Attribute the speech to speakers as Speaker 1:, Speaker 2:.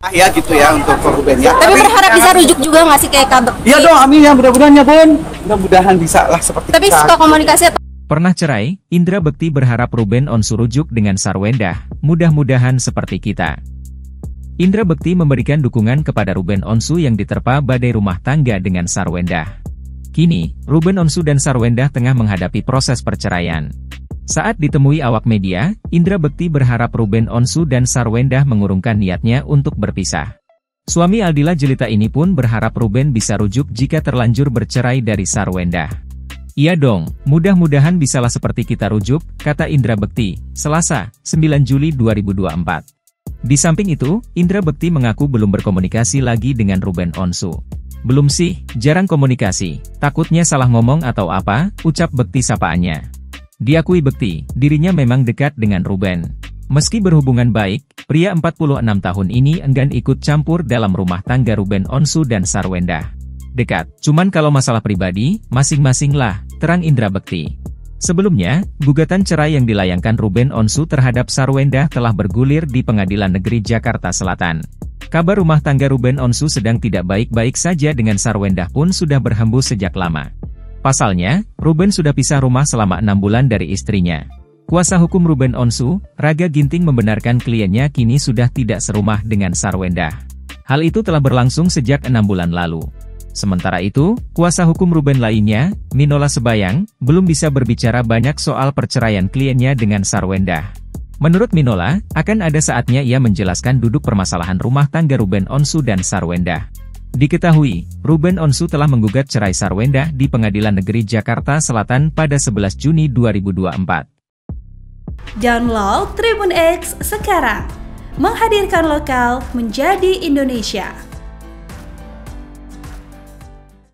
Speaker 1: Ya gitu ya untuk Ruben ya.
Speaker 2: Tapi berharap bisa rujuk juga nggak sih kayak Kak Bekti?
Speaker 1: Iya dong, amin ya, mudah-mudahan ya Bun. Mudah-mudahan bisa lah seperti
Speaker 2: Tapi
Speaker 1: kita.
Speaker 2: suka komunikasi atau
Speaker 3: Pernah cerai, Indra Bekti berharap Ruben Onsu rujuk dengan Sarwendah, mudah-mudahan seperti kita. Indra Bekti memberikan dukungan kepada Ruben Onsu yang diterpa badai rumah tangga dengan Sarwendah. Kini, Ruben Onsu dan Sarwendah tengah menghadapi proses perceraian. Saat ditemui awak media, Indra Bekti berharap Ruben Onsu dan Sarwendah mengurungkan niatnya untuk berpisah. Suami Aldila Jelita ini pun berharap Ruben bisa rujuk jika terlanjur bercerai dari Sarwendah. Iya dong, mudah-mudahan bisalah seperti kita rujuk, kata Indra Bekti, Selasa, 9 Juli 2024. Di samping itu, Indra Bekti mengaku belum berkomunikasi lagi dengan Ruben Onsu. Belum sih, jarang komunikasi, takutnya salah ngomong atau apa, ucap Bekti sapaannya. Diakui Bekti, dirinya memang dekat dengan Ruben. Meski berhubungan baik, pria 46 tahun ini enggan ikut campur dalam rumah tangga Ruben Onsu dan Sarwendah. Dekat, cuman kalau masalah pribadi, masing-masing lah, terang Indra Bekti. Sebelumnya, gugatan cerai yang dilayangkan Ruben Onsu terhadap Sarwendah telah bergulir di Pengadilan Negeri Jakarta Selatan. Kabar rumah tangga Ruben Onsu sedang tidak baik-baik saja dengan Sarwendah pun sudah berhembus sejak lama. Pasalnya, Ruben sudah pisah rumah selama 6 bulan dari istrinya. Kuasa hukum Ruben Onsu, Raga Ginting membenarkan kliennya kini sudah tidak serumah dengan Sarwendah. Hal itu telah berlangsung sejak 6 bulan lalu. Sementara itu, kuasa hukum Ruben lainnya, Minola Sebayang, belum bisa berbicara banyak soal perceraian kliennya dengan Sarwendah. Menurut Minola, akan ada saatnya ia menjelaskan duduk permasalahan rumah tangga Ruben Onsu dan Sarwendah. Diketahui, Ruben Onsu telah menggugat cerai Sarwendah di Pengadilan Negeri Jakarta Selatan pada 11 Juni 2024.
Speaker 4: Download Tribun X sekarang, menghadirkan lokal menjadi Indonesia.